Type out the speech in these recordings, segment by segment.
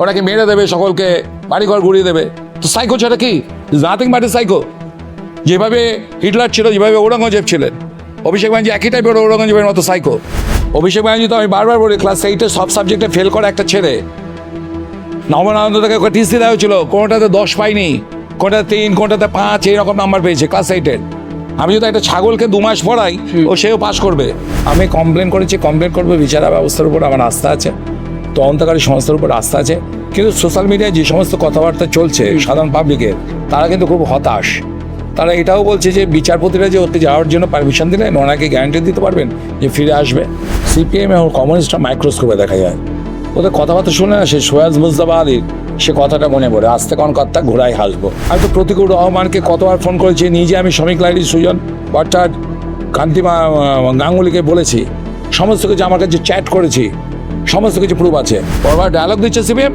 ওটাকে মেরে দেবে, সকলকে বাড়িঘর ঘুরিয়ে দেবে। তো সাইকো ছাড়া কি? Nothing but A psycho. যেভাবে হিটলার ছিল, যেভাবে ঔরঙ্গজেব ছিলেন, অভিষেক ব্যানার্জি একই টাইপের ঔরঙ্গজেবের মতো সাইকো। অভিষেক ব্যানার্জি তো আমি বারবার বলি, ক্লাস 8-এ সব সাবজেক্টে ফেল করা একটা ছেলে। নবনানন্দ থেকে ওকে টিসি দেওয়া হয়েছিল, কোনোটাতে 10 পাইনি, কোনোটাতে 3, কোনোটাতে 5, এইরকম নাম্বার পেয়েছে ক্লাস 8-এর। আমি যদি একটা ছাগলকে 2 মাস পড়াই, সেও পাস করবে। আমি কমপ্লেন করেছি, কমপ্লেন করবো। বিচার ব্যবস্থার উপর আমার আস্থা আছে, তদন্তকারী সংস্থার উপর আস্থা আছে। কিন্তু সোশ্যাল মিডিয়ায় যে সমস্ত কথাবার্তা চলছে সাধারণ পাবলিকের, তারা কিন্তু খুব হতাশ। তারা এটাও বলছে যে বিচারপতিরা যে ওতে যাওয়ার জন্য পারমিশন দিলেন, ওনাকে গ্যারান্টি দিতে পারবেন যে ফিরে আসবে। সিপিএম এবং কমিউনিস্টরা মাইক্রোস্কোপে দেখা যায়। ওদের কথাবার্তা শুনে না, সে সোয়াজ মুজতাবা আলীর সে কথাটা মনে পড়ে, আসতে কোন কথা ঘোড়ায় হাসবো। আমি তো প্রতিকুর রহমানকে কতবার ফোন করেছি, নিজে আমি শ্রমিক লাইলি সুজন ভট্টাচার্য, কান্তিমা গাঙ্গুলিকে বলেছি, সমস্ত কিছু আমার কাছে চ্যাট করেছি, সমস্ত কিছু প্রুফ আছে। ওর ডায়লগ দিচ্ছে সিপিএম,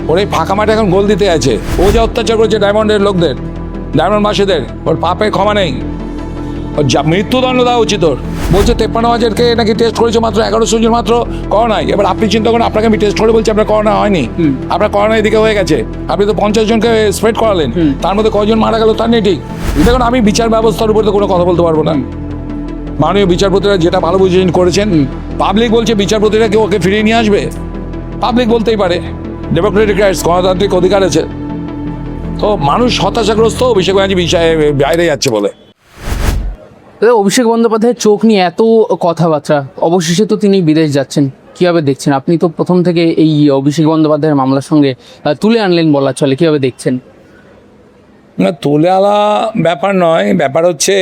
ওর এই ফাঁকা মাঠে এখন গোল দিতে আছে। ও যে অত্যাচার করেছে ডায়মন্ডের লোকদের, ডায়মন্ড মাসিদের, ওর পাপের ক্ষমা নেই, ওর যা মৃত্যুদণ্ড দেওয়া উচিত। ওর বলছে 53,000-কে নাকি টেস্ট করেছে, মাত্র 1100 জন মাত্র করোনায়। এবার আপনি চিন্তা করেন, আপনাকে আমি টেস্ট করে বলছি আপনার করোনা হয়নি, আপনার করোনা এদিকে হয়ে গেছে, আপনি তো 50 জনকে স্প্রেড করালেন, তার মধ্যে কয়জন মারা গেল তার নেই ঠিক। দেখুন, আমি বিচার ব্যবস্থার উপর তো কোনো কথা বলতে পারবো না। মাননীয় বিচারপতিরা যেটা ভালো বুঝেছেন করেছেন। পাবলিক বলছে বিচারপতিরা কেউ ওকে ফিরিয়ে নিয়ে আসবে, পাবলিক বলতেই পারে, ডেমোক্রেটিক রাইটস, গণতান্ত্রিক অধিকার আছে। তো মানুষ হতাশাগ্রস্ত অভিষেক ব্যানার্জি বিষয়ে বাইরে যাচ্ছে বলে। অভিষেক বন্দ্যোপাধ্যায়ের চোখ নিয়ে এত কথাবার্তা, অবশেষে তো তিনি বিদেশ যাচ্ছেন, কীভাবে দেখছেন? আপনি তো প্রথম থেকে এই অভিষেক বন্দ্যোপাধ্যায়ের মামলার সঙ্গে তুলে আনলেন বলা চলে, কীভাবে দেখছেন? না, তুলে আলা ব্যাপার নয়, ব্যাপার হচ্ছে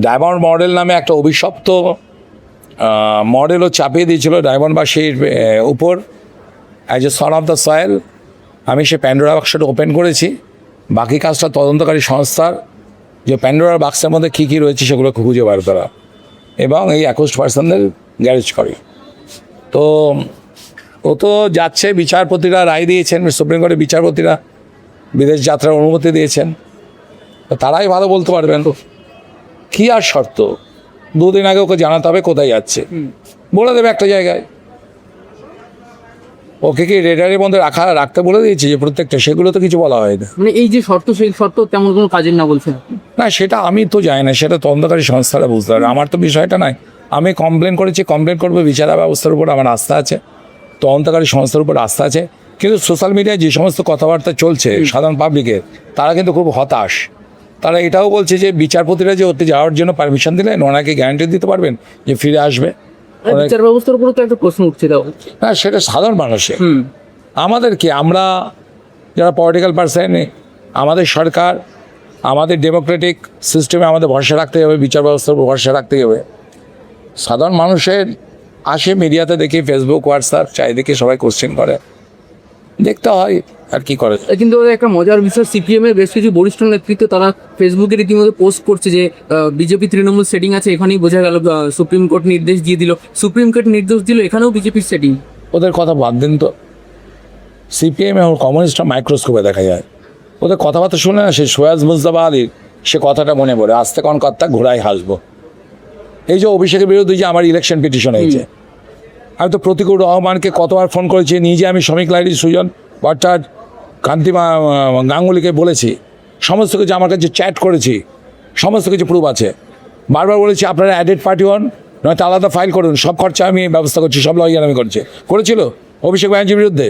ডায়মন্ড মডেল নামে একটা অভিশপ্ত মডেলও চাপিয়ে দিয়েছিল ডায়মন্ডবাসীর উপর as a son of the soil. আমি সে প্যান্ডোরা বাক্সটা ওপেন করেছি, বাকি কাজটা তদন্তকারী সংস্থার, যে প্যান্ডোরার বাক্সের মধ্যে কী কী রয়েছে সেগুলো খুঁজে বার করা, এবং এই অ্যাকুজড পার্সনদের গ্যারেজ করি। তো ও তো যাচ্ছে, বিচারপতিরা রায় দিয়েছেন, সুপ্রিম কোর্টের বিচারপতিরা বিদেশ যাত্রার অনুমতি দিয়েছেন, তো তারাই ভালো বলতে পারবেন। কী আর শর্ত? 2 দিন আগে ওকে জানাতে হবে কোথায় যাচ্ছে, বলে দেবে একটা জায়গায়। ওকে কি রেডারের মধ্যে রাখতে বলে দিয়েছি যে প্রত্যেকটা, সেগুলো তো কিছু বলা হয় না। মানে এই যে শর্ত, সেই শর্ত তেমন কোনো কাজের না বলছেন? না, সেটা আমি তো জানি না, সেটা তদন্তকারী সংস্থারা বুঝতে পারে, আমার তো বিষয়টা নাই। আমি কমপ্লেন করেছি, কমপ্লেন করবো। বিচার ব্যবস্থার উপর আমার আস্থা আছে, তদন্তকারী সংস্থার উপর আস্থা আছে। কিন্তু সোশ্যাল মিডিয়ায় যে সমস্ত কথাবার্তা চলছে সাধারণ পাবলিকের, তারা কিন্তু খুব হতাশ। তারা এটাও বলছে যে বিচারপতিরা যে ওতে যাওয়ার জন্য পারমিশন দিলেন, ওনাকে গ্যারান্টি দিতে পারবেন যে ফিরে আসবে। বিচার ব্যবস্থার উপরে তো একটা প্রশ্ন উঠছে। হ্যাঁ, সেটা সাধারণ মানুষের। আমাদের কি, আমরা যারা পলিটিক্যাল পার্সন, আমাদের সরকার, আমাদের ডেমোক্রেটিক সিস্টেমে আমাদের ভরসা রাখতে হবে, বিচার ব্যবস্থার উপর ভরসা রাখতে হবে। সাধারণ মানুষের আসে মিডিয়াতে দেখি, ফেসবুক, হোয়াটসঅ্যাপ, চারিদিকে সবাই কোশ্চেন করে, দেখতে হয় আর কি করে। কিন্তু একটা মজার বিষয়, সিপিএমের বেশ কিছু বরিষ্ঠ নেতৃত্ব তারা ফেসবুকে রীতিমতো পোস্ট করছে যে বিজেপি তৃণমূল সেটিং আছে, এখানেই বোঝা গেল সুপ্রিম কোর্ট নির্দেশ দিয়ে দিল, সুপ্রিম কোর্ট নির্দেশ দিল, এখানেও বিজেপির সেটিং। ওদের কথা বাদ দিন তো। সিপিএম এবং কমিউনিস্টরা মাইক্রোস্কোপে দেখা যায়। ওদের কথাবার্তা শুনে না, সে সোয়াজ মুজতাবা আলীর সে কথাটা মনে পড়ে, আসতে কোন কথা ঘোড়ায় হাসবো। এই যে অভিষেকের বিরুদ্ধে যে আমার ইলেকশন পিটিশন হয়েছে, আমি তো প্রতিকুর রহমানকে কতবার ফোন করেছি, নিজে আমি শ্রমিক লাইলি সুজন ভট্টাচার্য, কান্তিমা গাঙ্গুলিকে বলেছি, সমস্ত কিছু আমার কাছে চ্যাট করেছি, সমস্ত কিছু প্রুফ আছে। বারবার বলেছি আপনারা অ্যাডেড পার্টি হন, নয়তো আলাদা ফাইল করুন, সব খরচা আমি ব্যবস্থা করছি, সব লয়ার আমি করেছিল অভিষেক ব্যানার্জির বিরুদ্ধে।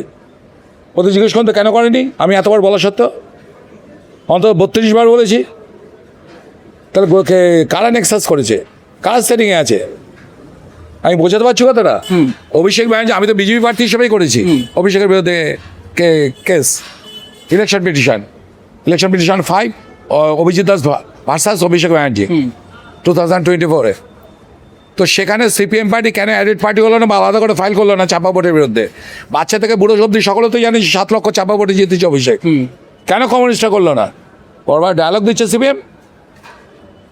ওদের জিজ্ঞেস করুন তো কেন করেনি, আমি এতবার বলা সত্ত্বেও অন্তত 32 বার বলেছি। তাহলে কারা নেক্সাস করেছে, কারা সেটিংয়ে আছে, আমি বোঝাতে পারছি কথাটা। অভিষেক ব্যানার্জি, আমি তো বিজেপি প্রার্থী হিসেবেই করেছি অভিষেকের বিরুদ্ধে case, election petition 5 Abhijit Das versus Abhishek Banerjee 2024-এ। তো সেখানে সিপিএম পার্টি কেন অ্যাডেড পার্টি হলো না বা আলাদা করে ফাইল করলো না চাপা ভোটের বিরুদ্ধে? বাচ্চা থেকে বুড়ো অবধি সকলে তো জানিস 7 লক্ষ চাপা ভোটে জিতেছে অভিষেক, কেন কমিউনিস্টরা করলো না? ওর ডায়লগ দিচ্ছে সিপিএম,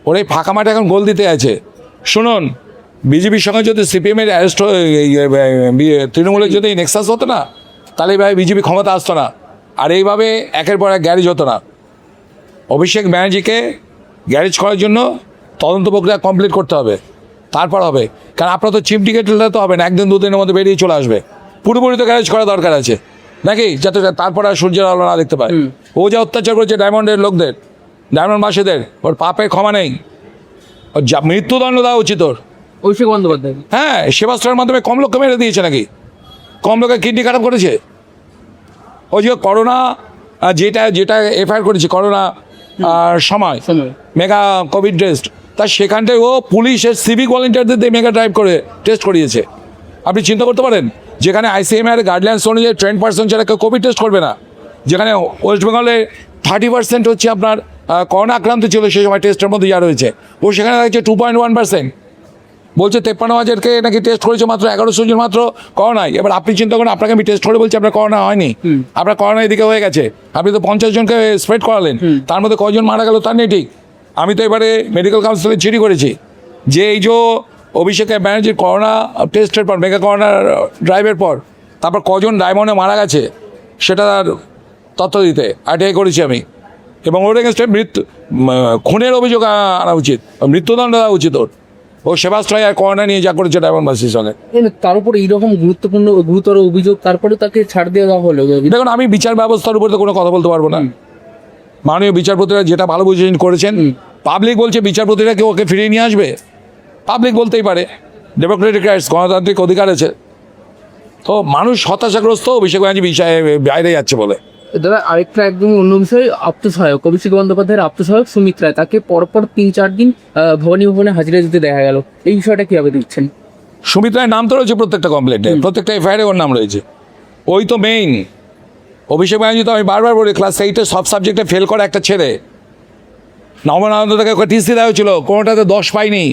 ওর এই ফাঁকা মাঠে এখন গোল দিতে আছে। শুনুন, বিজেপির সঙ্গে যদি সিপিএমের অ্যারেস্ট, তৃণমূলের যদি নেক্সাস হতো না, তাহলে এইভাবে বিজেপি ক্ষমতা আসতো না, আর এইভাবে একের পর এক গ্যারেজ হতো না। অভিষেক ব্যানার্জিকে গ্যারেজ করার জন্য তদন্ত প্রক্রিয়া কমপ্লিট করতে হবে, তারপর হবে। কারণ আপনার তো চিফ টিকেট তো হবে না, 1-2 দিনের মধ্যে বেরিয়ে চলে আসবে। পুরোপুরি তো গ্যারেজ করা দরকার আছে নাকি, যাতে তারপর আর সূর্যের আলো না দেখতে পায়। ও যা অত্যাচার করেছে ডায়মন্ডের লোকদের, ডায়মন্ডবাসীদের, ওর পাপের ক্ষমা নেই, ওর যা মৃত্যুদণ্ড দেওয়া উচিত ওর। অভিষেক বন্দ্যোপাধ্যায় হ্যাঁ, সেবাশ্রয়ের মাধ্যমে কম লোককে মেরে দিয়েছে নাকি, কম লোকের কিডনি খারাপ করেছে। ওই যে করোনা যেটা এফআইআর করেছে করোনা সময় মেগা কোভিড টেস্ট, তা সেখানটায় ও পুলিশের সিভিক ভলেন্টিয়ারদের দিয়ে মেগা ড্রাইভ করে টেস্ট করিয়েছে। আপনি চিন্তা করতে পারেন, যেখানে আইসিএমআর গাইডলাইন্স অনুযায়ী 10% ছাড়া কেউ কোভিড টেস্ট করবে না, যেখানে ওয়েস্ট বেঙ্গলে 30% হচ্ছে আপনার করোনা আক্রান্ত ছিল সেই সময় টেস্টের মধ্যে যা রয়েছে, ও সেখানে দেখছে 2.1%। বলছে 53,000কে নাকি টেস্ট করেছে মাত্র 1100 জন মাত্র করোনায়। এবার আপনি চিন্তা করেন, আপনাকে আমি টেস্ট করে বলছি আপনার করোনা হয়নি, আপনার করোনা এদিকে হয়ে গেছে, আপনি তো 50 জনকে স্প্রেড করালেন, তার মধ্যে কজন মারা গেল তার নেই ঠিক। আমি তো এবারে মেডিকেল কাউন্সিলে চিঠি করেছি যে এই যে অভিষেক ব্যানার্জির করোনা টেস্টের পর মেগা করোনা ড্রাইভের পর তারপর কজন ডায়মন্ডে মারা গেছে সেটা তথ্য দিতে আরটিআই করেছি আমি, এবং ওর এগেনস্টে খুনের অভিযোগ আনা উচিত, মৃত্যুদণ্ড দেওয়া উচিত ওর। ও সেবাশ্রয় আর করোনা নিয়ে যা করেছে ডায়মন্ডবাসীর সঙ্গে। তার উপর এইরকম গুরুতর অভিযোগ, তারপরে তাকে ছাড় দিয়ে দেওয়া হলো। দেখুন, আমি বিচার ব্যবস্থার উপর তো কোনো কথা বলতে পারবো না। মাননীয় বিচারপতিরা যেটা ভালো বুঝেছেন করেছেন। পাবলিক বলছে বিচারপতিরা কেউ ওকে ফিরিয়ে নিয়ে আসবে, পাবলিক বলতেই পারে, ডেমোক্রেটিক রাইটস, গণতান্ত্রিক অধিকার আছে। তো মানুষ হতাশাগ্রস্ত অভিষেক ব্যানার্জি বিষয়ে বাইরে যাচ্ছে বলে। দাদা আরেকটা একদমই অন্য বিষয়, আপ্তসহায়ক অভিষেক বন্দ্যোপাধ্যায়ের আপ্তসহায়ক সুমিত রায়, তাকে পরপর 3-4 দিন ভবানী ভবনে হাজিরা দিতে দেখা গেল, এই বিষয়টা কীভাবে দেখছেন? সুমিত রায়ের নাম তো রয়েছে প্রত্যেকটা কমপ্লেন্টে, প্রত্যেকটা এফআইআরে ওর নাম রয়েছে, ওই তো মেইন। অভিষেক ব্যানার্জি তো আমি বারবার বলি, ক্লাস 8-এ সব সাবজেক্টে ফেল করা একটা ছেলে, নবমানন্দ থেকে ওকে টিসি দেওয়া হয়েছিল, কোনোটাতে 10 পাইনি,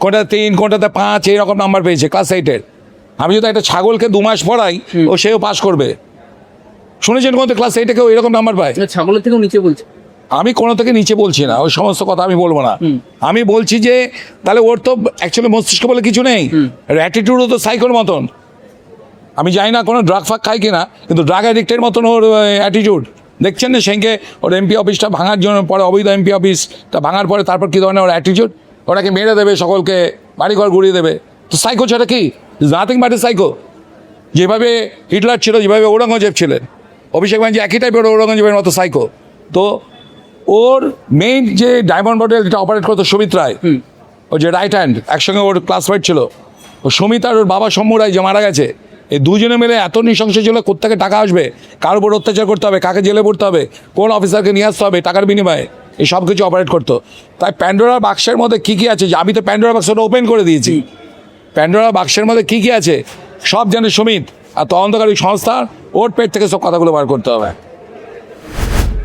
কোনোটাতে 3, কোনোটাতে 5, এইরকম নাম্বার পেয়েছে ক্লাস 8-এর। আমি যদি একটা ছাগলকে 2 মাস পড়াই, ও সেও পাস করবে। শুনেছেন কোনো ক্লাস 8-এ কেউ এরকম নাম্বার পায়? ছাগলের থেকেও নিচে বলছে। আমি কোনো থেকে নিচে বলছি না, ওই সমস্ত কথা আমি বলবো না। আমি বলছি যে তাহলে ওর তো অ্যাকচুয়ালি মস্তিষ্ক বলে কিছু নেই, অ্যাটিটিউডও তো সাইকোর মতন। আমি জানি না কোনো ড্রাগ ফাগ খাই কিনা, কিন্তু ড্রাগ অ্যাডিক্টের মতন ওর অ্যাটিটিউড। দেখছেন না সেনকে ওর এমপি অফিসটা ভাঙার জন্য পরে, অবৈধ এমপি অফিসটা ভাঙার পরে তারপর কী ধরনের ওর অ্যাটিটিউড, ওটাকে মেরে দেবে, সকলকে বাড়িঘর গুড়িয়ে দেবে। তো সাইকো ছাড়া কি, নাথিং বাট এ সাইকো। যেভাবে হিটলার ছিল, যেভাবে ঔরঙ্গজেব ছিলেন, অভিষেক ব্যানার্জি একই টাইপের ঔরঙ্গজেবের মতো সাইকো। তো ওর মেইন যে ডায়মন্ড মডেল যেটা অপারেট করতো সুমিত রায়, ও যে রাইট হ্যান্ড, একসঙ্গে ওর ক্লাসমেট ছিল, ও সুমিত আর ওর বাবা শম্ভু রায় যে মারা গেছে, এই দুজনে মিলে এত নৃশংস ছিল, কোত্থেকে টাকা আসবে, কার উপর অত্যাচার করতে হবে, কাকে জেলে পড়তে হবে, কোন অফিসারকে নিয়ে আসতে হবে টাকার বিনিময়ে, এই সব কিছু অপারেট করতো। তাই প্যান্ডোরা বাক্সের মধ্যে কী কী আছে, যে আমি তো প্যান্ডোরা বাক্সটা ওপেন করে দিয়েছি, প্যান্ডোরা বাক্সের মধ্যে কী কী আছে সব জানে সুমিত, আর তদন্তকারী সংস্থা ওর পেট থেকে সব কথাগুলো বার করতে হবে।